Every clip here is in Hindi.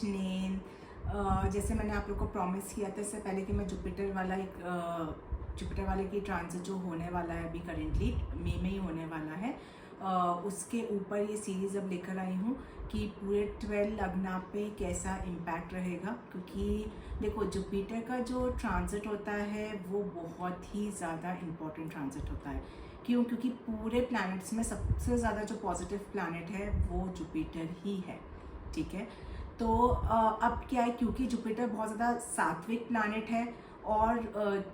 नेन। जैसे मैंने आप लोग को प्रॉमिस किया था इससे पहले कि मैं जुपिटर वाले की ट्रांजिट जो होने वाला है अभी करेंटली मई में ही होने वाला है, उसके ऊपर ये सीरीज़ अब लेकर आई हूँ कि पूरे 12 लग्ना पे कैसा इम्पैक्ट रहेगा। क्योंकि देखो जुपिटर का जो ट्रांजिट होता है वो बहुत ही ज़्यादा इम्पॉर्टेंट ट्रांजिट होता है। क्यों? क्योंकि पूरे प्लैनेट्स में सबसे ज़्यादा जो पॉजिटिव प्लैनेट है वो जुपिटर ही है, ठीक है। तो अब क्या है, क्योंकि जुपिटर बहुत ज़्यादा सात्विक प्लैनेट है और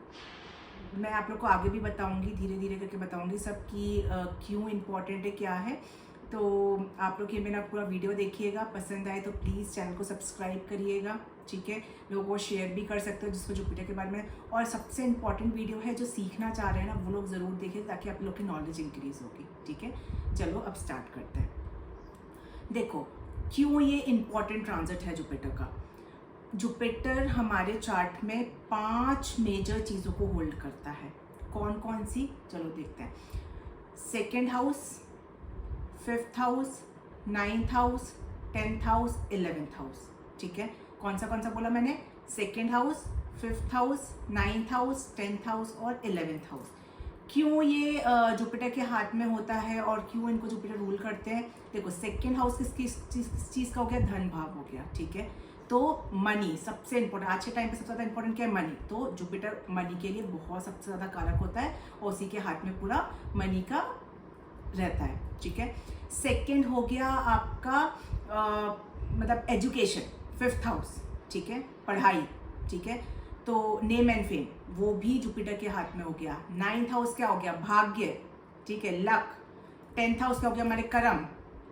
मैं आप लोग को आगे भी बताऊंगी, धीरे धीरे करके बताऊंगी सब कि क्यों इम्पोर्टेंट है, क्या है। तो आप लोग ये मेरा पूरा वीडियो देखिएगा, पसंद आए तो प्लीज़ चैनल को सब्सक्राइब करिएगा, ठीक है। लोगों को शेयर भी कर सकते हो जिसको जुपिटर के बारे में। और सबसे इम्पॉर्टेंट वीडियो है, जो सीखना चाह रहे हैं ना वो लोग ज़रूर देखें ताकि आप लोग की नॉलेज इंक्रीज़ होगी, ठीक है। चलो अब स्टार्ट करते हैं। देखो क्यों ये इम्पॉर्टेंट ट्रांजिट है जुपिटर का। जुपिटर हमारे चार्ट में 5 मेजर चीज़ों को होल्ड करता है। कौन कौन सी, चलो देखते हैं। 2nd house, 5th house, 9th house, 10th house, 11th house, ठीक है। कौन सा बोला मैंने? 2nd house, 5th house, 9th house, 10th house और 11th हाउस। क्यों ये जुपिटर के हाथ में होता है और क्यों इनको जुपिटर रूल करते हैं? देखो 2nd हाउस किस चीज़ का हो गया? धन भाव हो गया, ठीक है। तो मनी सबसे इंपॉर्टेंट, आज के टाइम पे सबसे ज़्यादा इंपॉर्टेंट क्या है? मनी। तो जुपिटर मनी के लिए बहुत सबसे ज़्यादा कारक होता है और उसी के हाथ में पूरा मनी का रहता है, ठीक है। 2nd हो गया आपका मतलब एजुकेशन, 5th हाउस, ठीक है, पढ़ाई, ठीक है। तो नेम एंड फेम वो भी जुपिटर के हाथ में हो गया। 9th हाउस क्या हो गया? भाग्य, ठीक है, लक। 10th हाउस क्या हो गया? हमारे कर्म,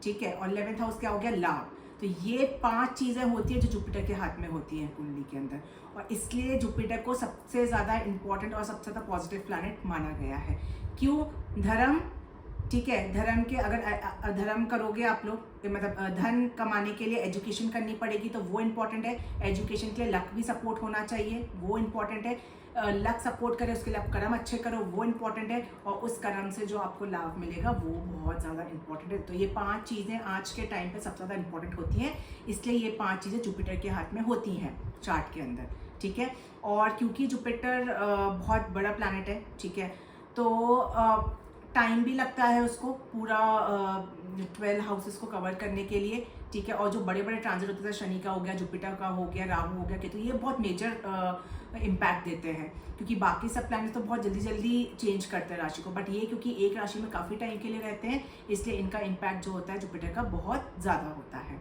ठीक है। और 11th हाउस क्या हो गया? लाभ। तो ये 5 चीज़ें होती है जो जुपिटर के हाथ में होती हैं कुंडली के अंदर, और इसलिए जुपिटर को सबसे ज़्यादा इंपॉर्टेंट और सबसे ज़्यादा पॉजिटिव प्लैनेट माना गया है। क्यों? धर्म, ठीक है। धर्म के अगर धर्म करोगे आप लोग, मतलब धन कमाने के लिए एजुकेशन करनी पड़ेगी तो वो इम्पॉर्टेंट है। एजुकेशन के लिए लक भी सपोर्ट होना चाहिए, वो इम्पॉर्टेंट है। लक सपोर्ट करे उसके लिए आप कर्म अच्छे करो, वो इम्पॉर्टेंट है। और उस कर्म से जो आपको लाभ मिलेगा वो बहुत ज़्यादा इंपॉर्टेंट है। तो ये 5 चीज़ें आज के टाइम पे सबसे ज़्यादा इंपॉर्टेंट होती हैं, इसलिए ये 5 चीज़ें जुपिटर के हाथ में होती हैं चार्ट के अंदर, ठीक है। और क्योंकि जुपिटर बहुत बड़ा प्लैनेट है, ठीक है, तो टाइम भी लगता है उसको पूरा 12 हाउसेस को कवर करने के लिए, ठीक है। और जो बड़े बड़े ट्रांजिट होते हैं, शनि का हो गया, जुपिटर का हो गया, राहु हो गया, केतु, ये बहुत मेजर इम्पैक्ट देते हैं। क्योंकि बाकी सब प्लैनेट तो बहुत जल्दी जल्दी चेंज करते हैं राशि को, बट ये क्योंकि एक राशि में काफ़ी टाइम के लिए रहते हैं, इसलिए इनका इम्पैक्ट जो होता है जुपिटर का बहुत ज़्यादा होता है।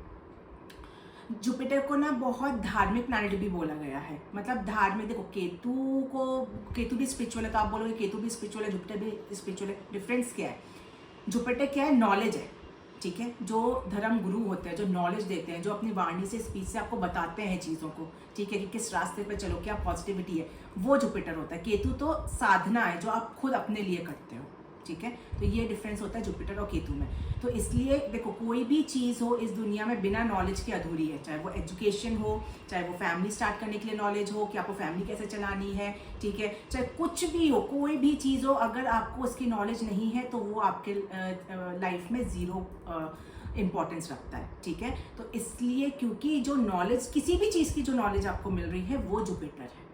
जुपिटर को ना बहुत धार्मिक प्लैनेट भी बोला गया है। मतलब धार्मिक, देखो केतु भी स्पिरिचुअल है, तो आप बोलोगे केतु भी स्पिरिचुअल है, जुपिटर भी स्पिरिचुअल है। डिफरेंस क्या है? जुपिटर क्या है? नॉलेज है, ठीक है। जो धर्म गुरु होते हैं, जो नॉलेज देते हैं, जो अपनी वाणी से, स्पीच से आपको बताते हैं चीज़ों को, ठीक है, कि किस रास्ते पे चलो, क्या पॉजिटिविटी है, वो जुपिटर होता है। केतु तो साधना है जो आप खुद अपने लिए करते हो, ठीक है। तो ये डिफरेंस होता है जुपिटर और केतु में। तो इसलिए देखो कोई भी चीज़ हो इस दुनिया में बिना नॉलेज के अधूरी है। चाहे वो एजुकेशन हो, चाहे वो फैमिली स्टार्ट करने के लिए नॉलेज हो कि आपको फैमिली कैसे चलानी है, ठीक है, चाहे कुछ भी हो, कोई भी चीज़ हो, अगर आपको उसकी नॉलेज नहीं है तो वो आपके लाइफ में ज़ीरो इम्पॉर्टेंस रखता है, ठीक है। तो इसलिए क्योंकि जो नॉलेज, किसी भी चीज़ की जो नॉलेज आपको मिल रही है वो जुपिटर है।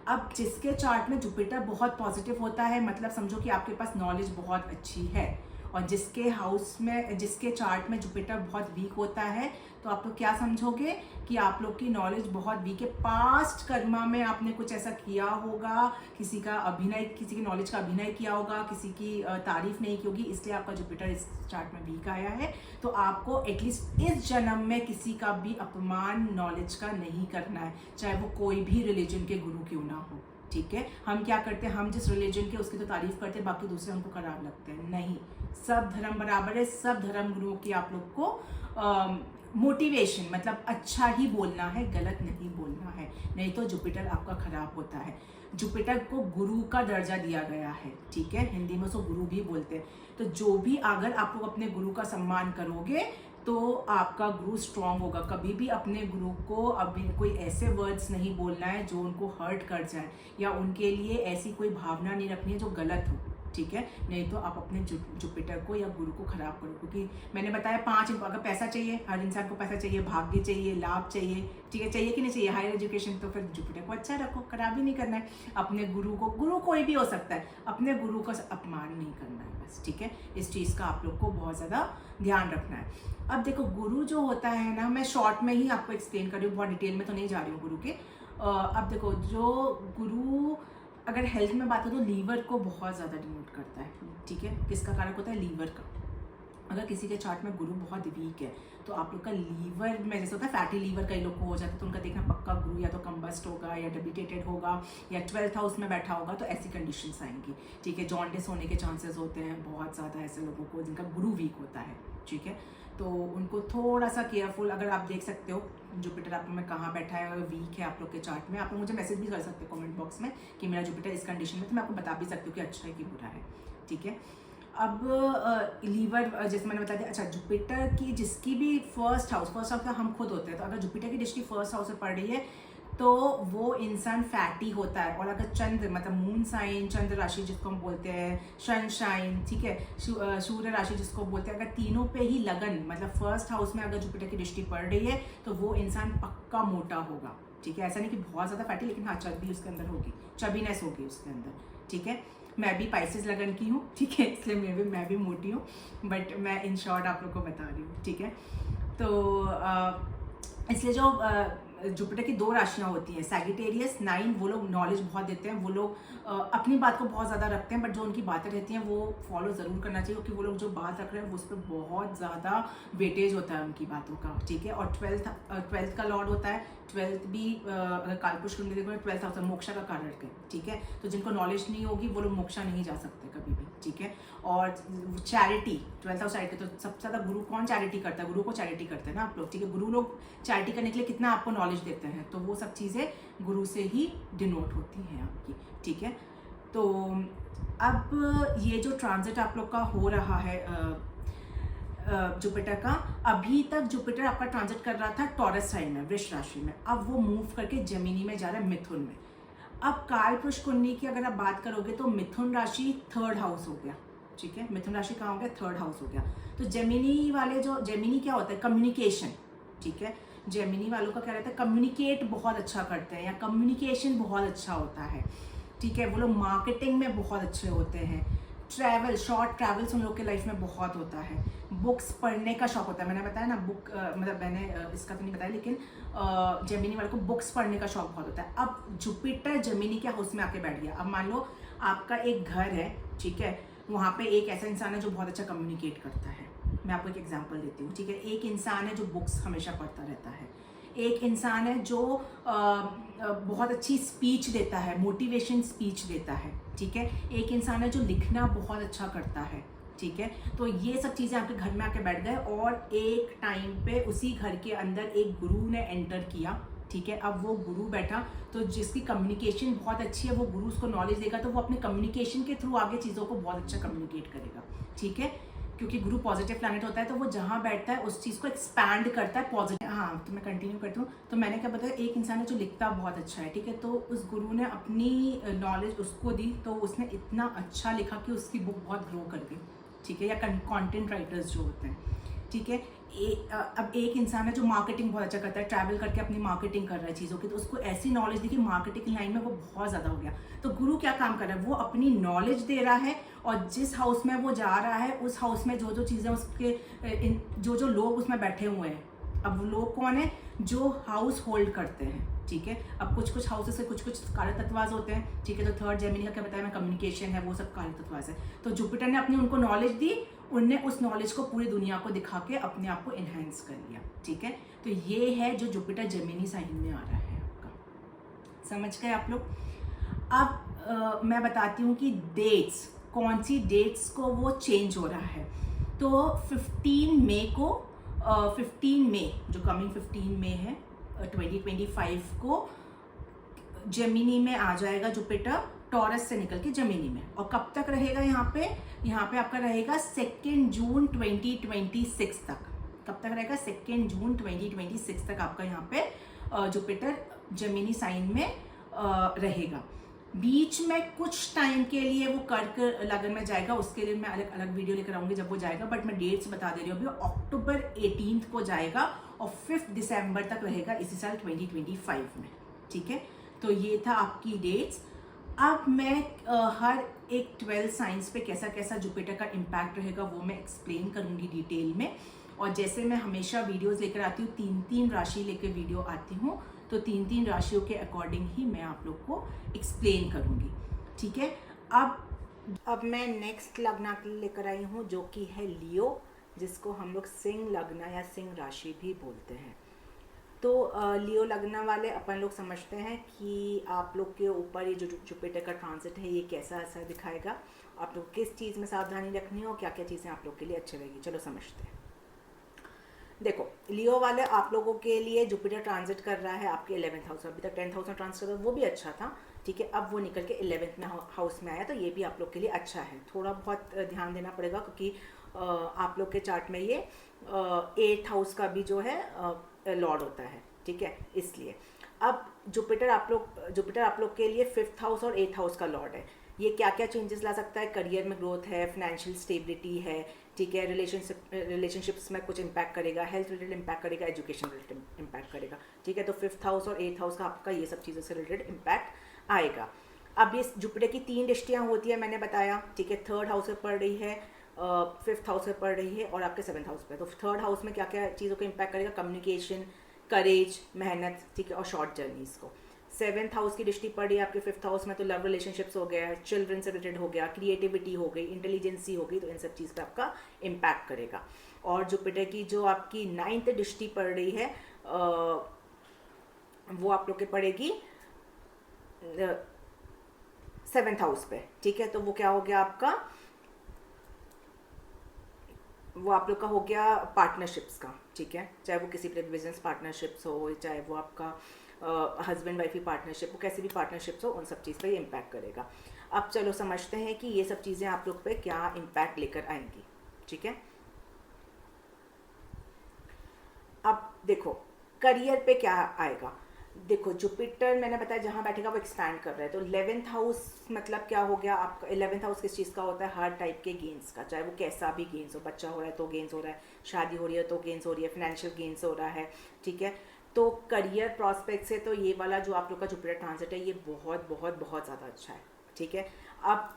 अब जिसके चार्ट में जुपिटर बहुत पॉजिटिव होता है, मतलब समझो कि आपके पास नॉलेज बहुत अच्छी है। और जिसके हाउस में, जिसके चार्ट में जुपिटर बहुत वीक होता है, तो आप लोग क्या समझोगे कि आप लोग की नॉलेज बहुत वीक है। पास्ट कर्मा में आपने कुछ ऐसा किया होगा, किसी की नॉलेज का अभिनय किया होगा, किसी की तारीफ नहीं की होगी, इसलिए आपका जुपिटर इस चार्ट में वीक आया है। तो आपको एटलीस्ट इस जन्म में किसी का भी अपमान नॉलेज का नहीं करना है, चाहे वो कोई भी रिलीजन के गुरु क्यों ना हो, ठीक है। हम क्या करते हैं, हम जिस रिलीजन के उसकी तो तारीफ करते हैं, बाकी दूसरे हमको खराब लगते हैं। नहीं, सब धर्म बराबर है। सब धर्म गुरुओं की आप लोग को मोटिवेशन, मतलब अच्छा ही बोलना है, गलत नहीं बोलना है, नहीं तो जुपिटर आपका खराब होता है। जुपिटर को गुरु का दर्जा दिया गया है, ठीक है, हिंदी में उसको गुरु भी बोलते हैं। तो जो भी, अगर आप लोग अपने गुरु का सम्मान करोगे तो आपका गुरु स्ट्रांग होगा। कभी भी अपने गुरु को अभी कोई ऐसे वर्ड्स नहीं बोलना है जो उनको हर्ट कर जाए, या उनके लिए ऐसी कोई भावना नहीं रखनी है जो गलत हो, ठीक है, नहीं तो आप अपने जुपिटर को या गुरु को खराब करो। क्योंकि मैंने बताया 5, अगर पैसा चाहिए, हर इंसान को पैसा चाहिए, भाग्य चाहिए, लाभ चाहिए, ठीक है, चाहिए कि नहीं चाहिए, हायर एजुकेशन, तो फिर जुपिटर को अच्छा रखो, खराब ही नहीं करना है। अपने गुरु को, गुरु कोई भी हो सकता है, अपने गुरु का अपमान नहीं करना है बस, ठीक है। इस चीज़ का आप लोग को बहुत ज़्यादा ध्यान रखना है। अब देखो गुरु जो होता है ना, मैं शॉर्ट में ही आपको एक्सप्लेन कर रही हूँ, बहुत डिटेल में तो नहीं जा रही हूँ गुरु के। अब देखो जो गुरु, अगर हेल्थ में बात हो तो लीवर को बहुत ज़्यादा डिनोट करता है, ठीक है। किसका कारक होता है? लीवर का। अगर किसी के चार्ट में गुरु बहुत वीक है तो आप लोग का लीवर में, जैसे होता है फैटी लीवर कई लोग को हो जाता है, तो उनका देखना पक्का गुरु या तो कंबस्ट होगा या डेबिटेटेड होगा या 12th हाउस में बैठा होगा, तो ऐसी कंडीशंस आएंगी, ठीक है। जॉन्डिस होने के चांसेस होते हैं बहुत ज़्यादा ऐसे लोगों को जिनका गुरु वीक होता है, ठीक है। तो उनको थोड़ा सा केयरफुल, अगर आप देख सकते हो जुपिटर आप लोग में कहाँ बैठा है और वीक है आप लोग के चार्ट में, आप लोग मुझे मैसेज भी कर सकते हो कमेंट बॉक्स में कि मेरा जुपिटर इस कंडीशन में, तो मैं आपको बता भी सकती हूँ कि अच्छा है कि बुरा है, ठीक है। अब लीवर जैसे मैंने बता दिया। अच्छा, जुपिटर की जिसकी भी फर्स्ट हाउस का हम खुद होते हैं, तो अगर जुपिटर की दृष्टि फर्स्ट हाउस में पड़ रही है तो वो इंसान फैटी होता है। और अगर चंद्र मतलब मून साइन, चंद्र राशि जिसको हम बोलते हैं, सनशाइन, ठीक है, सूर्य राशि जिसको बोलते हैं, अगर तीनों पे ही लगन मतलब फर्स्ट हाउस में अगर जुपिटर की दृष्टि पड़ रही है तो वो इंसान पक्का मोटा होगा, ठीक है। ऐसा नहीं कि बहुत ज़्यादा फैटी, लेकिन हाँ चर्बी उसके अंदर होगी, चर्बीनेस होगी उसके अंदर, ठीक है। मैं भी पाइसेस लगन की हूँ, ठीक है, इसलिए मैं भी मोटी हूँ, बट मैं इन शॉर्ट आप लोग को बता रही हूँ, ठीक है। तो इसलिए जो जुपिटर की 2 राशियाँ होती हैं, सैजिटेरियस 9, वो लोग नॉलेज बहुत देते हैं, वो लोग अपनी बात को बहुत ज़्यादा रखते हैं, बट जो उनकी बातें रहती हैं वो फॉलो ज़रूर करना चाहिए, क्योंकि वो लोग जो बात रख रहे हैं वो उस पर बहुत ज़्यादा वेटेज होता है उनकी बातों का, ठीक है। और 12th का लॉर्ड होता है, 12th भी अगर कालपुरुष कुंडली देखो 12th हाउस मोक्षा का कारक है, ठीक है। तो जिनको नॉलेज नहीं होगी वो लोग मोक्षा नहीं जा सकते कभी भी, ठीक है। और चैरिटी, 12th हाउस चैरिटी, तो सबसे ज़्यादा गुरु कौन चैरिटी करता है? गुरु को चैरिटी करते हैं ना आप लोग, ठीक है। गुरु लोग चैरिटी करने के लिए कितना आपको नॉलेज देते हैं, तो वो सब चीज़ें गुरु से ही डिनोट होती हैं आपकी, ठीक है। तो अब ये जो ट्रांजिट आप लोग का हो रहा है जुपिटर का, अभी तक जुपिटर आपका ट्रांजिट कर रहा था टॉरस साइन में, वृष राशि में, अब वो मूव करके जेमिनी में जा रहा है, मिथुन में। अब कालपुरुष कुंडली की अगर आप बात करोगे तो मिथुन राशि 3rd हाउस हो गया, ठीक है। मिथुन राशि कहाँ हो गया? 3rd हाउस हो गया। तो जेमिनी वाले, जो जेमिनी क्या होता है? कम्युनिकेशन, ठीक है। जेमिनी वालों का क्या रहता है? कम्युनिकेट बहुत अच्छा करते हैं या कम्युनिकेशन बहुत अच्छा होता है, ठीक है। वो लोग मार्केटिंग में बहुत अच्छे होते हैं, ट्रैवल, शॉर्ट ट्रैवल्स उन लोग के लाइफ में बहुत होता है, बुक्स पढ़ने का शौक होता है। मैंने बताया ना बुक मतलब मैंने इसका तो नहीं बताया, लेकिन जेमिनी वाले को बुक्स पढ़ने का शौक बहुत होता है। अब जुपिटर जेमिनी के हाउस में आके बैठ गया। अब मान लो आपका एक घर है, ठीक है, वहाँ पे एक ऐसा इंसान है जो बहुत अच्छा कम्युनिकेट करता है। मैं आपको एक एग्जांपल देती हूँ, ठीक है। एक इंसान है जो बुक्स हमेशा पढ़ता रहता है, एक इंसान है जो बहुत अच्छी स्पीच देता है, मोटिवेशन स्पीच देता है, ठीक है। एक इंसान है जो लिखना बहुत अच्छा करता है, ठीक है। तो ये सब चीज़ें आपके घर में आके बैठ गए और एक टाइम पे उसी घर के अंदर एक गुरु ने एंटर किया, ठीक है। अब वो गुरु बैठा, तो जिसकी कम्युनिकेशन बहुत अच्छी है वो गुरु उसको नॉलेज देगा, तो वो अपने कम्युनिकेशन के थ्रू आगे चीज़ों को बहुत अच्छा कम्युनिकेट करेगा, ठीक है। क्योंकि गुरु पॉजिटिव प्लैनेट होता है, तो वो जहाँ बैठता है उस चीज़ को एक्सपैंड करता है पॉजिटिव। हाँ, तो मैं कंटिन्यू करती हूँ। तो मैंने क्या बताया, एक इंसान है जो लिखता बहुत अच्छा है, ठीक है। तो उस गुरु ने अपनी नॉलेज उसको दी, तो उसने इतना अच्छा लिखा कि उसकी बुक बहुत ग्रो कर गई, ठीक है। या कंटेंट राइटर्स जो होते हैं, ठीक है। अब एक इंसान है जो मार्केटिंग बहुत अच्छा करता है, ट्रैवल करके अपनी मार्केटिंग कर रहा है चीज़ों की, तो उसको ऐसी नॉलेज दी कि मार्केटिंग लाइन में वो बहुत ज़्यादा हो गया। तो गुरु क्या काम कर रहा है? वो अपनी नॉलेज दे रहा है, और जिस हाउस में वो जा रहा है उस हाउस में जो जो चीज़ें उसके जो जो लोग उसमें बैठे हुए हैं, अब वो लोग कौन है? जो हाउस होल्ड करते हैं, ठीक है। अब कुछ हाउसेस से कुछ कार्य तत्वाज होते हैं, ठीक है। तो 3rd जेमिनी का क्या बताया मैं, कम्युनिकेशन है, वो सब कार्य तत्वाज है। तो जुपिटर ने अपनी उनको नॉलेज दी, उनने उस नॉलेज को पूरी दुनिया को दिखा के अपने आप को इन्हेंस कर लिया, ठीक है। तो ये है जो जुपिटर जेमिनी साइन में आ रहा है आपका, समझ गए आप लोग। अब मैं बताती हूँ कि डेट्स, कौन सी डेट्स को वो चेंज हो रहा है। तो 15 मई को 15 मई जो कमिंग 15 मई है 2025 को जेमिनी में आ जाएगा जुपिटर, टॉरस से निकल के जेमिनी में। और कब तक रहेगा यहाँ पे आपका रहेगा 2 जून 2026 तक। कब तक रहेगा? 2 जून 2026 तक आपका यहाँ पे जुपिटर जेमिनी साइन में रहेगा। बीच में कुछ टाइम के लिए वो कर्क लगन में जाएगा, उसके लिए मैं अलग अलग वीडियो लेकर आऊंगी जब वो जाएगा, बट मैं डेट्स बता दे रही हूँ अभी। अक्टूबर 18 को जाएगा और 5 दिसंबर तक रहेगा इसी साल 2025 में, ठीक है। तो ये था आपकी डेट्स। अब मैं हर एक 12 साइंस पे कैसा कैसा जुपिटर का इम्पैक्ट रहेगा वो मैं एक्सप्लेन करूंगी डिटेल में। और जैसे मैं हमेशा वीडियोस लेकर आती हूँ, 3-3 राशि लेकर वीडियो आती हूँ, तो 3-3 राशियों के अकॉर्डिंग ही मैं आप लोग को एक्सप्लेन करूंगी, ठीक है। अब मैं नेक्स्ट लग्न लेकर आई हूँ जो कि है लियो, जिसको हम लोग सिंह लग्न या सिंह राशि भी बोलते हैं। तो लियो लग्न वाले अपन लोग समझते हैं कि आप लोग के ऊपर ये जो जुपिटर का ट्रांजिट है ये कैसा असर दिखाएगा, आप लोग किस चीज़ में सावधानी रखनी है और क्या क्या चीज़ें आप लोग के लिए अच्छी रहेगी। चलो समझते हैं। देखो लियो वाले आप लोगों के लिए जुपिटर ट्रांजिट कर रहा है आपके 11th हाउस। अभी तक 10th हाउस में ट्रांजिट कर, वो भी अच्छा था, ठीक है। अब वो निकल के 11th में हाउस में आया, तो ये भी आप लोग के लिए अच्छा है। थोड़ा बहुत ध्यान देना पड़ेगा क्योंकि आप लोग के चार्ट में ये 8th हाउस का भी जो है लॉर्ड होता है, ठीक है, इसलिए। अब जुपिटर आप लोग के लिए 5th हाउस और 8th हाउस का लॉर्ड है। ये क्या क्या चेंजेस ला सकता है, करियर में ग्रोथ है, फाइनेंशियल स्टेबिलिटी है, ठीक है, रिलेशनशिप्स में कुछ इम्पैक्ट करेगा, हेल्थ रिलेटेड इम्पैक्ट करेगा, एजुकेशन रिलेटेड इम्पैक्ट करेगा, ठीक है। तो 5th हाउस और 8th हाउस का आपका ये सब चीज़ों से रिलेटेड इम्पैक्ट आएगा। अब ये जुपिटर की 3 दृष्टियाँ होती है, मैंने बताया, ठीक है। 3rd हाउस में पड़ रही है, 5th हाउस में पड़ रही है और आपके 7th हाउस पे। तो 3rd हाउस में क्या क्या चीज़ों को इम्पैक्ट करेगा, कम्युनिकेशन, करेज, मेहनत, ठीक है, और शॉर्ट जर्नीज को। 7th हाउस की दृष्टि पड़ी आपके 5th हाउस में, तो लव रिलेशनशिप्स हो गया, चिल्ड्रन से रिलेटेड हो गया, क्रिएटिविटी हो गई, इंटेलिजेंसी हो गई, तो इन सब चीज़ पे आपका इम्पैक्ट करेगा। और जुपिटर की जो आपकी 9th दृष्टि पड़ रही है वो आप लोग के पड़ेगी 7th हाउस पे, ठीक है। तो वो क्या हो गया आपका, वो आप लोग का हो गया पार्टनरशिप्स का, ठीक है। चाहे वो किसी भी बिजनेस पार्टनरशिप्स हो, चाहे वो आपका हस्बैंड वाइफ की पार्टनरशिप हो, कैसी भी पार्टनरशिप्स हो, उन सब चीज़ पे ये इम्पैक्ट करेगा। अब चलो समझते हैं कि ये सब चीज़ें आप लोग पे क्या इम्पैक्ट लेकर आएंगी, ठीक है। अब देखो करियर पे क्या आएगा। देखो जुपिटर मैंने बताया जहाँ बैठेगा वो एक्सपैंड कर रहा है, तो 11th हाउस मतलब क्या हो गया आपका। 11th हाउस किस चीज़ का होता है, हर टाइप के गेंस का, चाहे वो कैसा भी गेंस हो, बच्चा हो रहा है तो गेंस हो रहा है, शादी हो रही है तो गेंस हो रही है, फाइनेंशियल गेंस हो रहा है, ठीक है। तो करियर प्रॉस्पेक्ट से तो ये वाला जो आप लोग का जुपिटर ट्रांजिट है ये बहुत बहुत बहुत ज़्यादा अच्छा है, ठीक है। अब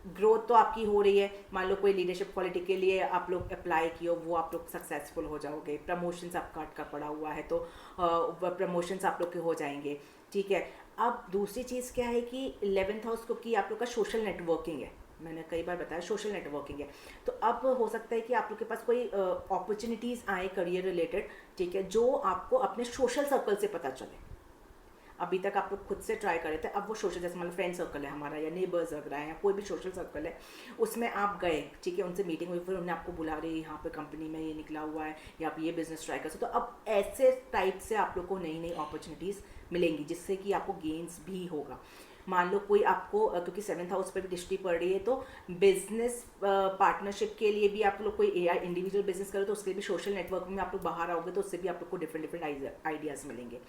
ग्रोथ तो आपकी हो रही है, मान लो कोई लीडरशिप क्वालिटी के लिए आप लोग अप्लाई किए, वो आप लोग सक्सेसफुल हो जाओगे। प्रमोशंस आपका अटका पड़ा हुआ है तो प्रमोशंस आप लोग के हो जाएंगे, ठीक है। अब दूसरी चीज़ क्या है कि 11th हाउस क्योंकि आप लोग का सोशल नेटवर्किंग है, मैंने कई बार बताया सोशल नेटवर्किंग है, तो अब हो सकता है कि आप लोग के पास कोई अपॉर्चुनिटीज़ आए करियर रिलेटेड, ठीक है, जो आपको अपने सोशल सर्कल से पता चले। अभी तक आप लोग खुद से ट्राई कर रहे थे, अब वो सोशल, जैसे मतलब फ्रेंड सर्कल है हमारा या नेबर्स वगैरह है या कोई भी सोशल सर्कल है, उसमें आप गए, ठीक है, उनसे मीटिंग हुई, फिर उन्होंने आपको बुला रही यहाँ पे कंपनी में ये निकला हुआ है या आप ये बिजनेस ट्राई कर सकते हो। तो अब ऐसे टाइप से आप लोग को नई नई अपॉर्चुनिटीज़ मिलेंगी जिससे कि आपको गेंस भी होगा। मान लो कोई आपको क्योंकि 7th हाउस पर भी दृष्टि पड़ रही है, तो बिजनेस पार्टनरशिप के लिए भी आप लोग कोई इंडिविजुअल बिजनेस करो तो उसके लिए भी सोशल नेटवर्क में आप लोग बाहर आओगे तो उससे भी आप लोग को डिफरेंट डिफरेंट आइडियाज़ मिलेंगे।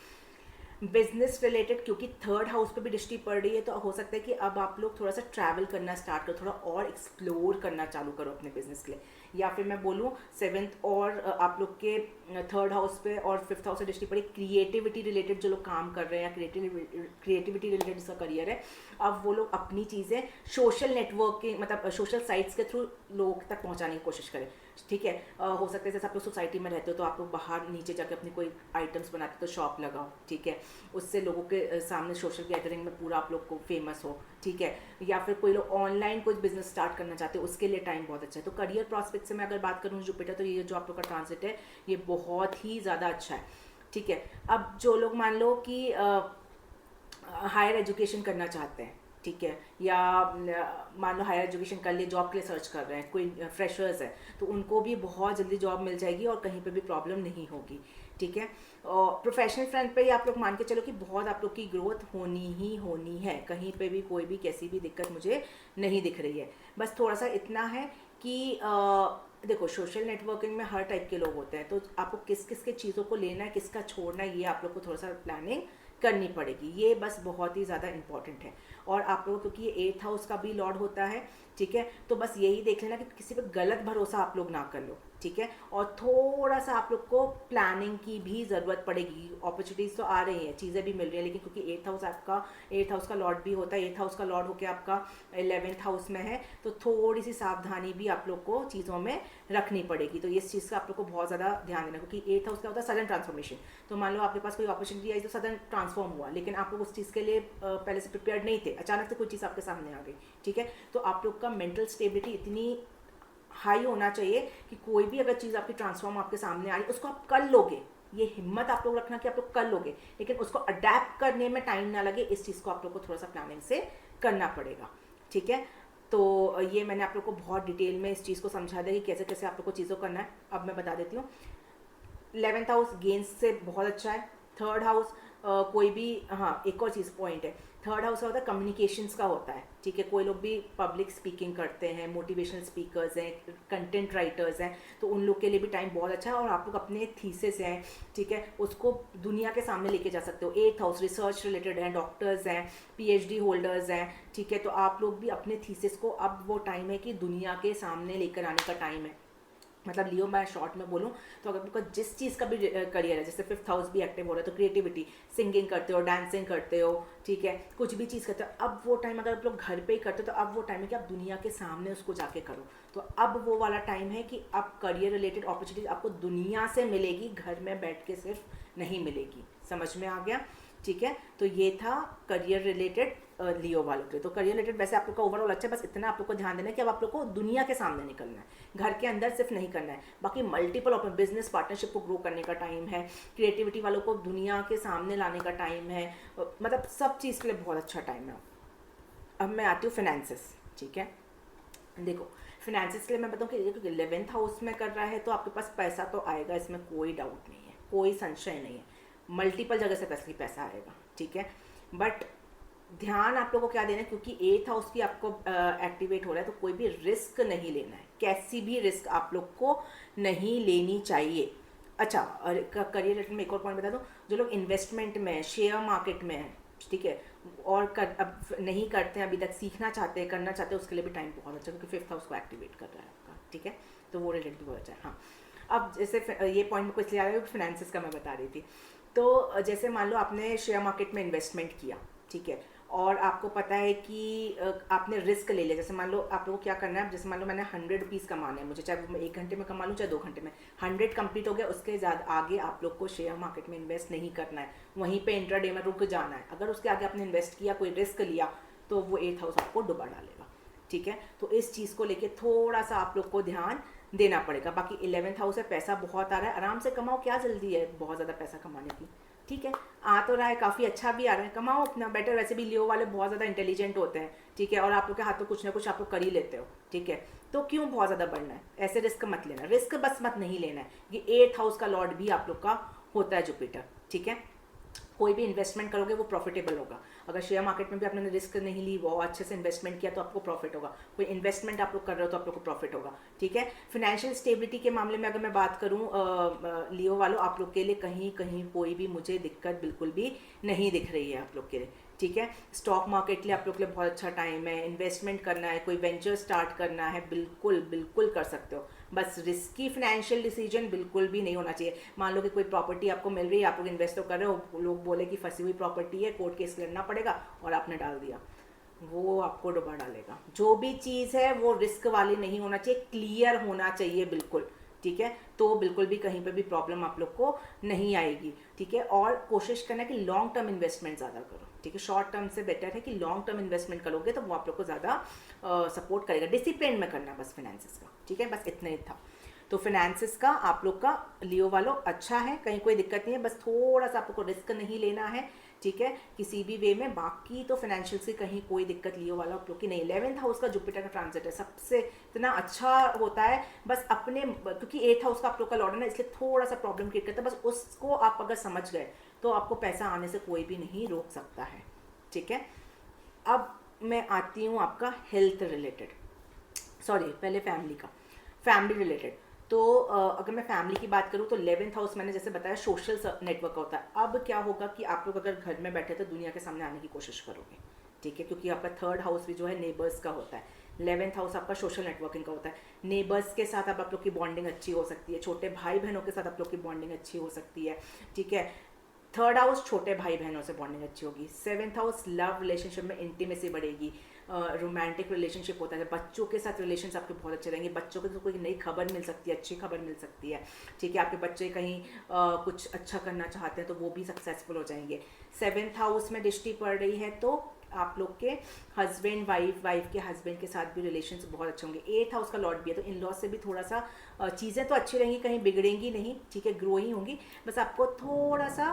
बिजनेस रिलेटेड क्योंकि 3rd हाउस पे भी दृष्टि पड़ रही है, तो हो सकता है कि अब आप लोग थोड़ा सा ट्रैवल करना स्टार्ट करो, थोड़ा और एक्सप्लोर करना चालू करो अपने बिजनेस के लिए। या फिर मैं बोलूँ 7th और आप लोग के 3rd हाउस पे और 5th हाउस से दृष्टि पड़ी, क्रिएटिविटी रिलेटेड जो लोग काम कर रहे हैं या क्रिएटिविटी रिलेटेड जिसका करियर है, अब वो लोग अपनी चीज़ें सोशल नेटवर्किंग मतलब सोशल साइट्स के थ्रू लोग तक पहुँचाने की कोशिश करें, ठीक है। हो सकता है जैसे आप लोग सोसाइटी में रहते हो तो आप लोग बाहर नीचे जाकर अपनी कोई आइटम्स बनाते हो तो शॉप लगाओ, ठीक है, उससे लोगों के सामने सोशल गैदरिंग में पूरा आप लोग को फेमस हो, ठीक है। या फिर कोई लोग ऑनलाइन कुछ बिजनेस स्टार्ट करना चाहते हो उसके लिए टाइम बहुत अच्छा है। तो करियर प्रॉस्पेक्ट से मैं अगर बात करूँ जुपिटर, तो ये जो आप लोग का ट्रांजिट है ये बहुत ही ज़्यादा अच्छा है, ठीक है। अब जो लोग मान लो कि हायर एजुकेशन करना चाहते हैं, ठीक है, या मान लो हायर एजुकेशन कर लिए, जॉब के लिए सर्च कर रहे हैं, कोई फ्रेशर्स है तो उनको भी बहुत जल्दी जॉब मिल जाएगी और कहीं पे भी प्रॉब्लम नहीं होगी, ठीक है। और प्रोफेशनल फ्रंट पे आप लोग मान के चलो कि बहुत आप लोग की ग्रोथ होनी ही होनी है, कहीं पे भी कोई भी कैसी भी दिक्कत मुझे नहीं दिख रही है। बस थोड़ा सा इतना है कि देखो सोशल नेटवर्किंग में हर टाइप के लोग होते हैं, तो आपको किस किस के चीज़ों को लेना है, किसका छोड़ना है, ये आप लोग को थोड़ा सा प्लानिंग करनी पड़ेगी, ये बस बहुत ही ज़्यादा इम्पॉर्टेंट है। और आप लोगों को, क्योंकि ये 8th हाउस का भी लॉर्ड होता है, ठीक है, तो बस यही देख लेना कि किसी पे गलत भरोसा आप लोग ना कर लो, ठीक है। और थोड़ा सा आप लोग को प्लानिंग की भी ज़रूरत पड़ेगी। अपॉर्चुनिटीज़ तो आ रही हैं, चीज़ें भी मिल रही हैं, लेकिन क्योंकि 8th हाउस आपका 8th हाउस का लॉर्ड भी होता है, 8th हाउस का लॉर्ड होकर आपका 11th हाउस में है, तो थोड़ी सी सावधानी भी आप लोग को चीज़ों में रखनी पड़ेगी। तो इस चीज़ का आप लोग को बहुत ज़्यादा ध्यान देना, क्योंकि 8th हाउस क्या होता है, सडन ट्रांसफॉर्मेशन। तो मान लो आपके पास कोई अपॉर्चुनिटी आई तो सडन ट्रांसफॉर्म हुआ, लेकिन आप लोग उस चीज़ के लिए पहले से प्रिपेयर्ड नहीं थे, अचानक से कोई चीज़ आपके सामने आ गई, ठीक है। तो आप लोग का मेंटल स्टेबिलिटी इतनी हाई होना चाहिए कि कोई भी अगर चीज़ आपकी ट्रांसफॉर्म आपके सामने आ रही है उसको आप कर लोगे, ये हिम्मत आप लोग रखना कि आप लोग कर लोगे, लेकिन उसको अडेप्ट करने में टाइम ना लगे, इस चीज़ को आप लोग को थोड़ा सा प्लानिंग से करना पड़ेगा, ठीक है। तो ये मैंने आप लोग को बहुत डिटेल में इस चीज़ को समझा दिया कि कैसे कैसे आप लोग को चीज़ों करना है। अब मैं बता देती हूँ। 11th हाउस गेंस से बहुत अच्छा है। 3rd हाउस कोई भी, हाँ एक और चीज़ पॉइंट है, 3rd हाउस का होता है कम्युनिकेशंस का होता है, ठीक है। कोई लोग भी पब्लिक स्पीकिंग करते हैं, मोटिवेशनल स्पीकर्स हैं, कंटेंट राइटर्स हैं, तो उन लोग के लिए भी टाइम बहुत अच्छा है। और आप लोग अपने थीसिस हैं, ठीक है, उसको दुनिया के सामने लेके जा सकते हो। 8th हाउस रिसर्च रिलेटेड हैं, डॉक्टर्स हैं, PhD होल्डर्स हैं, ठीक है। तो आप लोग भी अपने थीसिस को, अब वो टाइम है कि दुनिया के सामने लेकर आने का टाइम है। मतलब लियो, मैं शॉर्ट में बोलूँ तो अगर आपका जिस चीज़ का भी करियर है, जैसे 5th हाउस भी एक्टिव हो रहा है, तो क्रिएटिविटी, सिंगिंग करते हो, डांसिंग करते हो, ठीक है, कुछ भी चीज़ करते हो, अब वो टाइम, अगर आप लोग घर पे ही करते हो तो अब वो टाइम है कि आप दुनिया के सामने उसको जाके करो। तो अब वो वाला टाइम है कि आप करियर रिलेटेड अपॉर्चुनिटीज आपको दुनिया से मिलेगी, घर में बैठ के सिर्फ नहीं मिलेगी। समझ में आ गया, ठीक है। तो ये था करियर रिलेटेड लियो वालों के। तो करियर रिलेटेड वैसे आप लोग का ओवरऑल अच्छा है, बस इतना आप लोग को ध्यान देना है कि अब आप लोग को दुनिया के सामने निकलना है, घर के अंदर सिर्फ नहीं करना है। बाकी मल्टीपल बिजनेस पार्टनरशिप को ग्रो करने का टाइम है, क्रिएटिविटी वालों को दुनिया के सामने लाने का टाइम है, मतलब सब चीज़ के लिए बहुत अच्छा टाइम है। अब मैं आती हूँ फिनेंसिस, ठीक है। देखो फिनेंसिस के लिए मैं बताऊँ कि 11th हाउस में कर रहा है तो आपके पास पैसा तो आएगा, इसमें कोई डाउट नहीं है, कोई संशय नहीं है, मल्टीपल जगह से पैसा आएगा, ठीक है। बट ध्यान आप लोगों को क्या देना है, क्योंकि 8th हाउस की आपको एक्टिवेट हो रहा है, तो कोई भी रिस्क नहीं लेना है, कैसी भी रिस्क आप लोग को नहीं लेनी चाहिए। अच्छा, और करियर रिलेटेड में एक और पॉइंट बता दूं, जो लोग इन्वेस्टमेंट में, शेयर मार्केट में है, ठीक है, और अब नहीं करते हैं, अभी तक सीखना चाहते हैं, करना चाहते हैं, उसके लिए भी टाइम बहुत अच्छा, क्योंकि 5th हाउस को एक्टिवेट कर रहा है आपका, ठीक है। तो वो रिलेटेड बहुत अच्छा है। हाँ, अब जैसे ये पॉइंट को इसलिए आ रहा है, फाइनेंसिस का मैं बता रही थी। तो जैसे मान लो आपने शेयर मार्केट में इन्वेस्टमेंट किया, ठीक है, और आपको पता है कि आपने रिस्क ले लिया। जैसे मान लो आप लोगों को क्या करना है, जैसे मान लो मैंने 100 रुपीज़ कमाने हैं मुझे, चाहे मैं 1 घंटे में कमा लूँ चाहे 2 घंटे में, 100 कंप्लीट हो गया, उसके ज़्यादा आगे आप लोग को शेयर मार्केट में इन्वेस्ट नहीं करना है, वहीं पे इंट्राडे में रुक जाना है। अगर उसके आगे आपने इन्वेस्ट किया, कोई रिस्क लिया, तो वो 8th हाउस आपको डुबा डालेगा, ठीक है। तो इस चीज़ को लेके थोड़ा सा आप लोग को ध्यान देना पड़ेगा। बाकी 11th हाउस है, पैसा बहुत आ रहा है, आराम से कमाओ, क्या जल्दी है बहुत ज़्यादा पैसा कमाने की, ठीक है। आ तो रहा है, काफ़ी अच्छा भी आ रहा है, कमाओ अपना बेटर। वैसे भी लियो वाले बहुत ज़्यादा इंटेलिजेंट होते हैं, ठीक है, और आप लोग के हाथ में कुछ ना कुछ आप लोग कर ही लेते हो, ठीक है। तो क्यों बहुत ज़्यादा बढ़ना है, ऐसे रिस्क मत लेना, रिस्क बस मत नहीं लेना है। ये 8th हाउस का लॉर्ड भी आप लोग का होता है जुपिटर, ठीक है। कोई भी इन्वेस्टमेंट करोगे वो प्रॉफिटेबल होगा। अगर शेयर मार्केट में भी आपने रिस्क नहीं ली, वो अच्छे से इन्वेस्टमेंट किया, तो आपको प्रॉफिट होगा। कोई इन्वेस्टमेंट आप लोग कर रहे हो तो आप लोग को प्रॉफिट होगा, ठीक है। फाइनेंशियल स्टेबिलिटी के मामले में अगर मैं बात करूं लियो वालों, आप लोग के लिए कहीं कहीं कोई भी मुझे दिक्कत बिल्कुल भी नहीं दिख रही है आप लोग के लिए, ठीक है। स्टॉक मार्केट के लिए आप लोग के लिए बहुत अच्छा टाइम है, इन्वेस्टमेंट करना है, कोई वेंचर स्टार्ट करना है, बिल्कुल बिल्कुल कर सकते हो। बस रिस्की फाइनेंशियल डिसीजन बिल्कुल भी नहीं होना चाहिए। मान लो कि कोई प्रॉपर्टी आपको मिल रही है, आप लोग इन्वेस्ट तो कर रहे हो, लोग बोले कि फंसी हुई प्रॉपर्टी है, कोर्ट केस लड़ना पड़ेगा, और आपने डाल दिया, वो आपको डुबा डालेगा। जो भी चीज़ है वो रिस्क वाली नहीं होना चाहिए, क्लियर होना चाहिए बिल्कुल, ठीक है। तो बिल्कुल भी कहीं पे भी प्रॉब्लम आप लोग को नहीं आएगी, ठीक है। और कोशिश करना कि लॉन्ग टर्म इन्वेस्टमेंट ज़्यादा करो, ठीक है। शॉर्ट टर्म से बेटर है कि लॉन्ग टर्म इन्वेस्टमेंट करोगे तो वो आप लोग को ज़्यादा सपोर्ट करेगा। डिसिप्लिन में करना बस फाइनेंसिस का, ठीक है, बस इतना ही था। तो फाइनेंसिस का आप लोग का लियो वालों अच्छा है, कहीं कोई दिक्कत नहीं है, बस थोड़ा सा आप लोग को रिस्क नहीं लेना है, ठीक है, किसी भी वे में। बाकी तो फाइनेंशियल से कहीं कोई दिक्कत लियो वाला आप लोग की नहीं। 11th हाउस का जुपिटर का ट्रांजिट है, सबसे इतना अच्छा होता है, बस अपने, क्योंकि 8th हाउस का आप लोग का लॉर्ड है ना, इसलिए थोड़ा सा प्रॉब्लम क्रिएट करता है, बस उसको आप अगर समझ गए तो आपको पैसा आने से कोई भी नहीं रोक सकता है, ठीक है। अब मैं आती हूँ आपका हेल्थ रिलेटेड, सॉरी पहले फैमिली रिलेटेड। तो अगर मैं फैमिली की बात करूँ तो 11th हाउस मैंने जैसे बताया सोशल नेटवर्क होता है। अब क्या होगा कि आप लोग अगर घर में बैठे तो दुनिया के सामने आने की कोशिश करोगे, ठीक है, क्योंकि आपका थर्ड हाउस भी जो है नेबर्स का होता है। 11th हाउस आपका सोशल नेटवर्किंग का होता है। नेबर्स के साथ आप लोग की बॉन्डिंग अच्छी हो सकती है, छोटे भाई बहनों के साथ आप लोग की बॉन्डिंग अच्छी हो सकती है, ठीक है। थर्ड हाउस छोटे भाई बहनों से बॉन्डिंग अच्छी होगी। 7th हाउस लव रिलेशनशिप में इंटीमेसी बढ़ेगी, रोमांटिक रिलेशनशिप होता है, बच्चों के साथ रिलेशन आपके बहुत अच्छे रहेंगे, बच्चों को तो कोई नई खबर मिल सकती है, अच्छी खबर मिल सकती है, ठीक है। आपके बच्चे कहीं कुछ अच्छा करना चाहते हैं तो वो भी सक्सेसफुल हो जाएंगे। 7th हाउस में दृष्टि पड़ रही है तो आप लोग के हस्बैंड वाइफ के हस्बैंड के साथ भी रिलेशंस बहुत अच्छे होंगे। 8th हाउस का लॉर्ड भी है तो इन लॉज से भी थोड़ा सा चीज़ें तो अच्छी रहेंगी, कहीं बिगड़ेंगी नहीं, ठीक है, ग्रो ही होंगी। बस आपको थोड़ा सा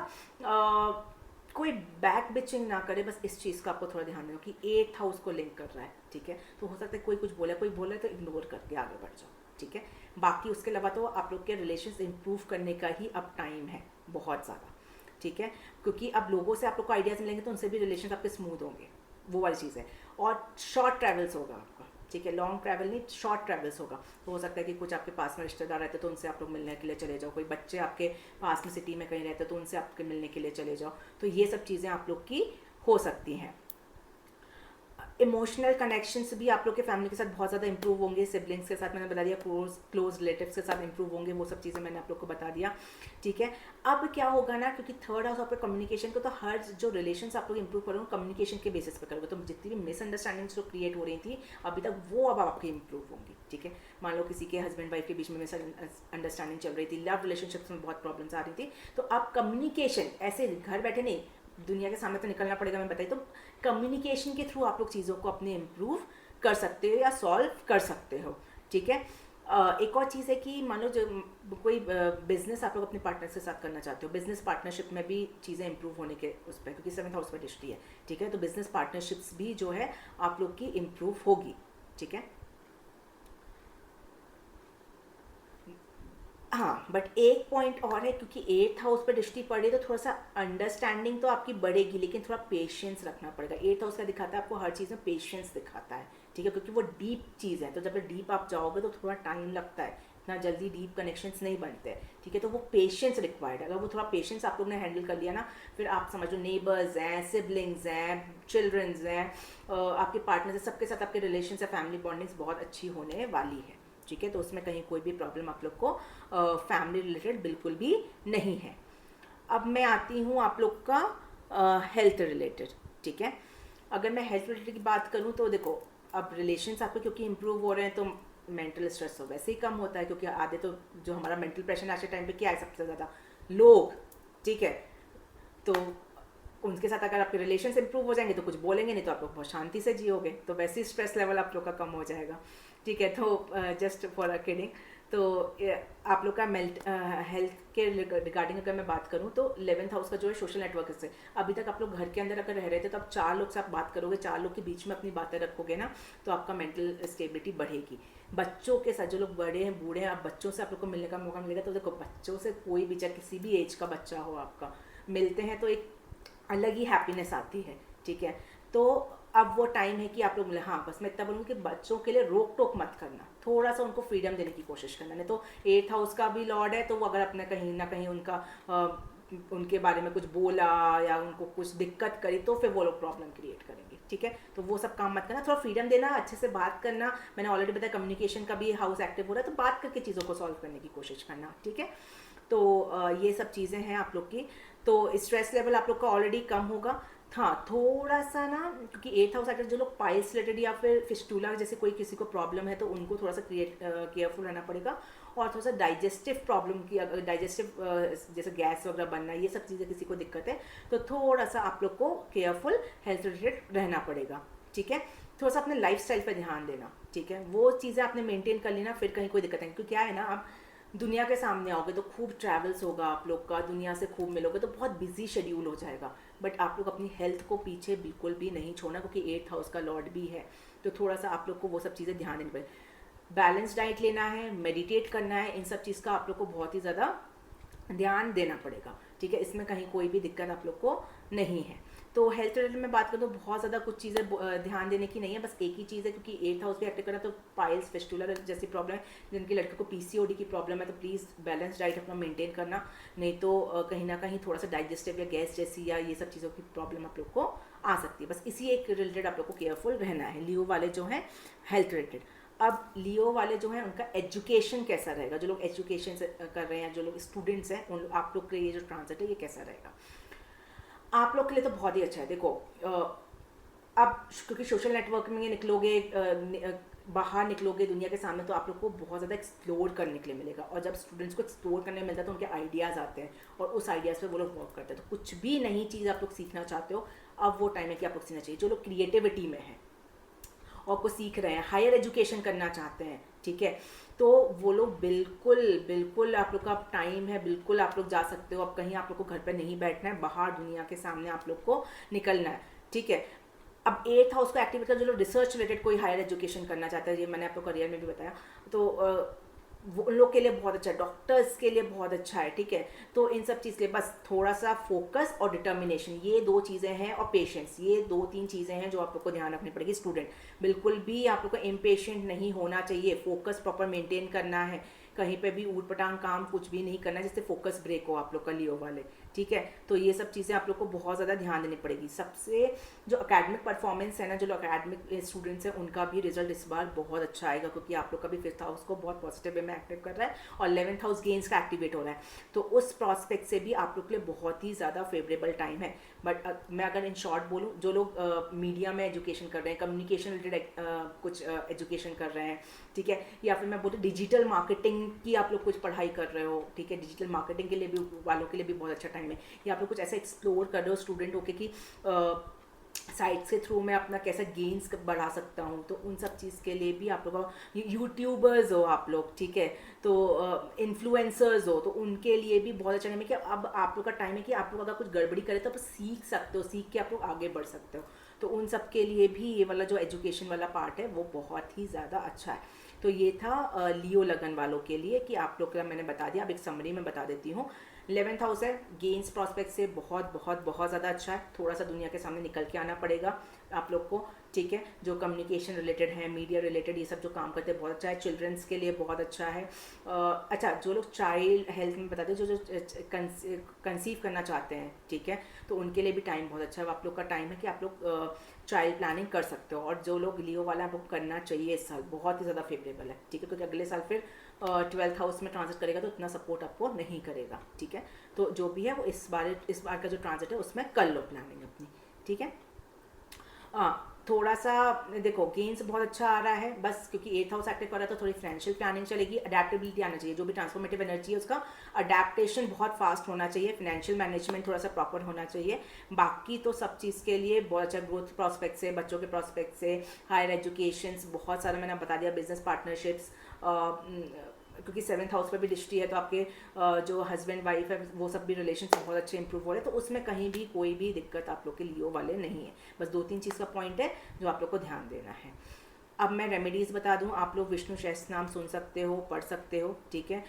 कोई बैक बिचिंग ना करे, बस इस चीज़ का आपको थोड़ा ध्यान देना कि 8th हाउस को लिंक कर रहा है, ठीक है। तो हो सकता है कोई कुछ बोला, कोई बोला तो इग्नोर करके आगे बढ़ जाओ, ठीक है। बाकी उसके अलावा तो आप लोग के रिलेशंस इंप्रूव करने का ही अब टाइम है बहुत ज़्यादा, ठीक है, क्योंकि अब लोगों से आप लोग को आइडियाज़ मिलेंगे तो उनसे भी रिलेशन आपके स्मूथ होंगे, वो वाली चीज़ है। और शॉर्ट ट्रैवल्स होगा आपका, ठीक है, लॉन्ग ट्रैवल नहीं, शॉर्ट ट्रैवल्स होगा। तो हो सकता है कि कुछ आपके पास में रिश्तेदार रहते तो उनसे आप लोग मिलने के लिए चले जाओ, कोई बच्चे आपके पास में सिटी में कहीं रहते तो उनसे आपके मिलने के लिए चले जाओ। तो ये सब चीज़ें आप लोग की हो सकती हैं। इमोशनल कनेक्शंस भी आप लोग के फैमिली के साथ बहुत ज़्यादा इंप्रूव होंगे, सिबलिंग्स के साथ मैंने बता दिया, क्लोज रिलेटिव्स के साथ इंप्रूव होंगे, वो सब चीज़ें मैंने आप लोग को बता दिया, ठीक है। अब क्या होगा ना, क्योंकि थर्ड हाउस आपके कम्युनिकेशन को, तो हर जो रिलेशंस आप लोग इंप्रूव करोगे कम्युनिकेशन के बेसिस पर करोगे, तो जितनी भी मिसअंडरस्टैंडिंग्स जो क्रिएट हो रही थी अभी तक वो अब आपकी इंप्रूव होंगी, ठीक है। मान लो किसी के हस्बैंड वाइफ के बीच में मिसअंडरस्टैंडिंग चल रही थी, लव रिलेशनशिप्स में बहुत प्रॉब्लम्स आ रही थी, तो अब कम्युनिकेशन ऐसे घर बैठे नहीं, दुनिया के सामने तो निकलना पड़ेगा, मैं बताई, तो कम्युनिकेशन के थ्रू आप लोग चीज़ों को अपने इम्प्रूव कर सकते हो या सॉल्व कर सकते हो, ठीक है। एक और चीज़ है कि मान लो जो कोई बिजनेस आप लोग अपने पार्टनर के साथ करना चाहते हो, बिजनेस पार्टनरशिप में भी चीज़ें इंप्रूव होने के उस पर, क्योंकि 7th हाउस पर दृष्टि है, ठीक है, तो बिजनेस पार्टनरशिप्स भी जो है आप लोग की इम्प्रूव होगी, ठीक है। हाँ, बट एक पॉइंट और है, क्योंकि 8th हाउस पर दृष्टि पड़ रही है तो थोड़ा सा अंडरस्टैंडिंग तो आपकी बढ़ेगी, लेकिन थोड़ा पेशेंस रखना पड़ेगा। 8th हाउस का दिखाता है आपको हर चीज़ में पेशेंस दिखाता है, ठीक है, क्योंकि वो डीप चीज़ है, तो जब डीप आप जाओगे तो थोड़ा टाइम लगता है, इतना जल्दी डीप कनेक्शंस नहीं बनते, ठीक है। तो वो पेशेंस रिक्वायर्ड है, अगर वो थोड़ा पेशेंस आप लोग ने हैंडल कर लिया ना, फिर आप समझो नेबर्स हैं, सिबलिंग्स हैं, चिल्ड्रंस हैं, आपके पार्टनर से, सबके साथ आपके रिलेशन से फैमिली बॉन्डिंग्स बहुत अच्छी होने वाली है, ठीक है। तो उसमें कहीं कोई भी प्रॉब्लम आप लोग को फैमिली रिलेटेड बिल्कुल भी नहीं है। अब मैं आती हूँ आप लोग का हेल्थ रिलेटेड, ठीक है। अगर मैं हेल्थ रिलेटेड की बात करूँ तो देखो, अब रिलेशंस आपके क्योंकि इंप्रूव हो रहे हैं तो मेंटल स्ट्रेस तो वैसे ही कम होता है, क्योंकि आधे तो जो हमारा मेंटल प्रेशर आज के टाइम पे क्या है सबसे ज़्यादा, लोग, ठीक है। तो उनके साथ अगर आपके रिलेशंस इंप्रूव हो जाएंगे तो कुछ बोलेंगे नहीं, तो आप लोग बहुत शांति से जियोगे, तो वैसे ही स्ट्रेस लेवल आप लोग का कम हो जाएगा, ठीक है। तो जस्ट फॉर अ किडिंग, तो आप लोग का हेल्थ के रिगार्डिंग अगर मैं बात करूं तो 11th हाउस का जो है सोशल नेटवर्क से, अभी तक आप लोग घर के अंदर अगर रह रहे थे तो आप 4 लोग से आप बात करोगे, 4 लोग के बीच में अपनी बातें रखोगे ना, तो आपका मेंटल स्टेबिलिटी बढ़ेगी। बच्चों के साथ, जो लोग बड़े हैं बूढ़े हैं, आप बच्चों से आप लोग को मिलने का मौका मिलेगा, तो देखो बच्चों से कोई भी, चाहे किसी भी एज का बच्चा हो आपका, मिलते हैं तो एक अलग ही हैप्पीनेस आती है, ठीक है। तो अब वो टाइम है कि आप लोग मिले। हाँ, बस मैं इतना बोलूँगी कि बच्चों के लिए रोक टोक मत करना, थोड़ा सा उनको फ्रीडम देने की कोशिश करना, नहीं तो 8th हाउस का भी लॉर्ड है, तो वो अगर अपने कहीं ना कहीं उनके बारे में कुछ बोला या उनको कुछ दिक्कत करी तो फिर वो लोग प्रॉब्लम क्रिएट करेंगे, ठीक है। तो वो सब काम मत करना, थोड़ा फ्रीडम देना, अच्छे से बात करना। मैंने ऑलरेडी बताया कम्युनिकेशन का भी हाउस एक्टिव हो रहा है, तो बात करके चीज़ों को सॉल्व करने की कोशिश करना, ठीक है। तो ये सब चीज़ें हैं आप लोग की। तो स्ट्रेस लेवल आप लोग का ऑलरेडी कम होगा। हाँ, थोड़ा सा ना, क्योंकि 8th हाउस एक्टर जो लोग पाइल्स रिलेटेड या फिर फिस्टूला जैसे कोई किसी को प्रॉब्लम है तो उनको थोड़ा सा केयरफुल रहना पड़ेगा। और थोड़ा सा डाइजेस्टिव प्रॉब्लम की, अगर डाइजेस्टिव जैसे गैस वगैरह बनना, ये सब चीज़ें किसी को दिक्कत है तो थोड़ा सा आप लोग को केयरफुल हेल्थ रिलेटेड रहना पड़ेगा, ठीक है। थोड़ा सा अपने लाइफस्टाइल पर ध्यान देना, ठीक है। वो चीज़ें आपने मेंटेन कर ली ना, फिर कहीं कोई दिक्कत नहीं, क्योंकि क्या है ना, आप दुनिया के सामने आओगे तो खूब ट्रैवल्स होगा आप लोग का, दुनिया से खूब मिलोगे तो बहुत बिजी शेड्यूल हो जाएगा, बट आप लोग अपनी हेल्थ को पीछे बिल्कुल भी नहीं छोड़ना, क्योंकि 8th हाउस का लॉर्ड भी है, तो थोड़ा सा आप लोग को वो सब चीज़ें ध्यान देनी पड़ेगी। बैलेंस डाइट लेना है, मेडिटेट करना है, इन सब चीज़ का आप लोग को बहुत ही ज़्यादा ध्यान देना पड़ेगा, ठीक है। इसमें कहीं कोई भी दिक्कत आप लोग को नहीं है। तो हेल्थ रिलेटेड में बात करूँ तो बहुत ज़्यादा कुछ चीज़ें ध्यान देने की नहीं है, बस एक ही चीज़ है, क्योंकि 8th हाउस भी एक्टिव करना, तो पाइल्स, फिस्टुला जैसी प्रॉब्लम है, जिनकी लड़के को पीसीओडी की प्रॉब्लम है, तो प्लीज़ बैलेंस डाइट अपना मेंटेन करना, नहीं तो कहीं ना कहीं थोड़ा सा डाइजेस्टिव या गैस जैसी या ये सब चीज़ों की प्रॉब्लम आप लोग को आ सकती है। बस इसी एक रिलेटेड आप लोग को केयरफुल रहना है। लियो वाले जो हैं हेल्थ रिलेटेड। अब लियो वाले जो हैं उनका एजुकेशन कैसा रहेगा, जो लोग एजुकेशन से कर रहे हैं, जो लोग स्टूडेंट्स हैं, उन आप लोग के लिए ये जो ट्रांजिट है ये कैसा रहेगा आप लोग के लिए? तो बहुत ही अच्छा है। देखो अब क्योंकि सोशल नेटवर्क में निकलोगे, बाहर निकलोगे दुनिया के सामने, तो आप लोग को बहुत ज़्यादा एक्सप्लोर करने के लिए मिलेगा। और जब स्टूडेंट्स को एक्सप्लोर करने मिलता है तो उनके आइडियाज़ आते हैं और उस आइडियाज़ पे वो लोग वर्क करते हैं। तो कुछ भी नई चीज़ आप लोग सीखना चाहते हो, अब वो टाइम है कि आप लोग सीखना चाहिए। जो लोग क्रिएटिविटी में हैं और को सीख रहे हैं, हायर एजुकेशन करना चाहते हैं, ठीक है, तो वो लोग बिल्कुल बिल्कुल आप लोग का टाइम है, बिल्कुल आप लोग जा सकते हो। अब कहीं आप लोग को घर पर नहीं बैठना है, बाहर दुनिया के सामने आप लोग को निकलना है, ठीक है। अब 8th हाउस को एक्टिवेट कर, जो लोग रिसर्च रिलेटेड कोई हायर एजुकेशन करना चाहते हैं, ये मैंने आपको करियर में भी बताया, तो वो उन लोग के लिए बहुत अच्छा है, डॉक्टर्स के लिए बहुत अच्छा है, ठीक है। तो इन सब चीज़ के लिए बस थोड़ा सा फोकस और डिटर्मिनेशन, ये 2 चीज़ें हैं, और पेशेंस, ये 2-3 चीज़ें हैं जो आप लोग को ध्यान रखनी पड़ेगी। स्टूडेंट बिल्कुल भी आप लोग को इम्पेशेंट नहीं होना चाहिए, फोकस प्रॉपर मेंटेन करना है, कहीं पे भी ऊट पटांग काम कुछ भी नहीं करना है जिससे फोकस ब्रेक हो आप लोग का, लियो वाले, ठीक है। तो ये सब चीज़ें आप लोग को बहुत ज़्यादा ध्यान देनी पड़ेगी। सबसे जो अकेडमिक परफॉर्मेंस है ना, जो अकेडमिक स्टूडेंट्स हैं उनका भी रिजल्ट इस बार बहुत अच्छा आएगा, क्योंकि आप लोग का भी 5th हाउस को बहुत पॉजिटिव वे में एक्टिव कर रहा है और 11th हाउस गेन्स का एक्टिवेट हो रहा है। तो उस प्रोस्पेक्ट से भी आप लोग के लिए बहुत ही ज़्यादा फेवरेबल टाइम है। बट मैं अगर इन शॉर्ट बोलूँ, जो लोग मीडिया में एजुकेशन कर रहे हैं, कम्युनिकेशन रिलेटेड कुछ एजुकेशन कर रहे हैं, ठीक है, या फिर मैं बोलूँ डिजिटल मार्केटिंग की आप लोग कुछ पढ़ाई कर रहे हो, ठीक है, डिजिटल मार्केटिंग के लिए भी वालों के लिए भी बहुत अच्छा टाइम है। या आप लोग कुछ ऐसा एक्सप्लोर कर रहे हो स्टूडेंट होके कि साइट्स के थ्रू मैं अपना कैसा गेन्स बढ़ा सकता हूँ, तो उन सब चीज़ के लिए भी आप लोग यूट्यूबर्स हो आप लोग, ठीक है, तो इन्फ्लुएंसर्स हो, तो उनके लिए भी बहुत अच्छा टाइम है कि अब आप लोग का टाइम है कि आप लोग अगर कुछ गड़बड़ी करें तो आप सीख सकते हो, सीख के आप लोग आगे बढ़ सकते हो। तो उन सब के लिए भी ये वाला जो एजुकेशन वाला पार्ट है वो बहुत ही ज़्यादा अच्छा है। तो ये था लियो लगन वालों के लिए कि आप लोग का मैंने बता दिया। अब एक समरी में बता देती हूँ। 11th हाउस है, गेन्स प्रॉस्पेक्ट से बहुत बहुत बहुत ज़्यादा अच्छा है। थोड़ा सा दुनिया के सामने निकल के आना पड़ेगा आप लोग को, ठीक है। जो कम्युनिकेशन रिलेटेड है, मीडिया रिलेटेड, ये सब जो काम करते हैं बहुत अच्छा है। चिल्ड्रंस के लिए बहुत अच्छा है। अच्छा, जो लोग चाइल्ड हेल्थ में बताते हैं, जो कंसीव करना चाहते हैं, ठीक है, तो उनके लिए भी टाइम बहुत अच्छा है। आप लोग का टाइम है कि आप लोग चाइल्ड प्लानिंग कर सकते हो। और जो लोग लियो वाला आपको करना चाहिए इस साल, बहुत ही ज़्यादा फेवरेबल है, ठीक है, क्योंकि अगले साल फिर 12th हाउस में ट्रांजिट करेगा तो इतना सपोर्ट आपको नहीं करेगा, ठीक है। तो जो भी है वो इस बार का जो ट्रांजिट है उसमें कर लो प्लानिंग अपनी, ठीक है। थोड़ा सा देखो गेन्स बहुत अच्छा आ रहा है, बस क्योंकि 8th हाउस एक्टिव कर रहा है तो थोड़ी फाइनेंशियल प्लानिंग चलेगी। अडेप्टेबिलिटी आना चाहिए, जो भी ट्रांसफॉर्मेटिव एनर्जी है उसका अडेप्टेशन बहुत फास्ट होना चाहिए। फाइनेंशियल मैनेजमेंट थोड़ा सा प्रॉपर होना चाहिए। बाकी तो सब चीज़ के लिए बहुत अच्छा ग्रोथ प्रॉस्पेक्ट से, बच्चों के प्रॉस्पेक्ट से, हायर एजुकेशन, बहुत सारा मैंने बता दिया, बिजनेस पार्टनरशिप्स, क्योंकि 7th हाउस पर भी दृष्टि है तो आपके जो हस्बैंड वाइफ है वो सब भी रिलेशन बहुत अच्छे इंप्रूव हो रहे हैं। तो उसमें कहीं भी कोई भी दिक्कत आप लोग के लियो वाले नहीं है। बस 2-3 चीज़ का पॉइंट है जो आप लोग को ध्यान देना है। अब मैं रेमेडीज़ बता दूं, आप लोग विष्णु सहस्त्र नाम सुन सकते हो, पढ़ सकते हो, ठीक है।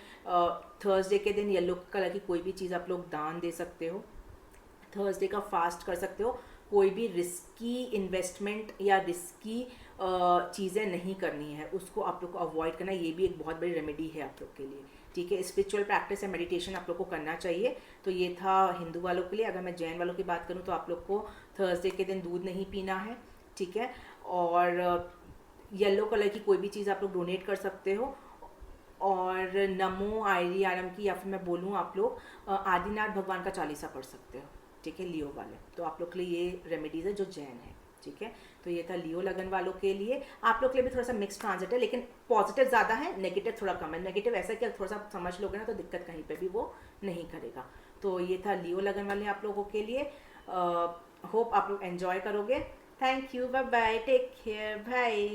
थर्सडे के दिन येलो कलर की कोई भी चीज़ आप लोग दान दे सकते हो। थर्सडे का फास्ट कर सकते हो। कोई भी रिस्की इन्वेस्टमेंट या रिस्की चीज़ें नहीं करनी है, उसको आप लोग को अवॉइड करना, ये भी एक बहुत बड़ी रेमेडी है आप लोग के लिए, ठीक है। स्पिरिचुअल प्रैक्टिस या मेडिटेशन आप लोग को करना चाहिए। तो ये था हिंदू वालों के लिए। अगर मैं जैन वालों की बात करूँ तो आप लोग को थर्सडे के दिन दूध नहीं पीना है, ठीक है। और येलो कलर की कोई भी चीज़ आप लोग डोनेट कर सकते हो। और नमो आयरी आरम की, या फिर मैं बोलूँ आप लोग आदिनाथ भगवान का चालीसा पढ़ सकते हो, ठीक है, लियो वाले। तो आप लोग के लिए ये रेमेडीज़ है जो जैन है, ठीक है। तो ये था लियो लगन वालों के लिए। आप लोग के लिए भी थोड़ा सा मिक्स ट्रांजिट है, लेकिन पॉजिटिव ज़्यादा है, नेगेटिव थोड़ा कम है। नेगेटिव ऐसा कि थोड़ा सा समझ लोगे ना तो दिक्कत कहीं पे भी वो नहीं करेगा। तो ये था लियो लगन वाले आप लोगों के लिए। होप आप लोग एंजॉय करोगे। Thank you, bye bye, take care, bye.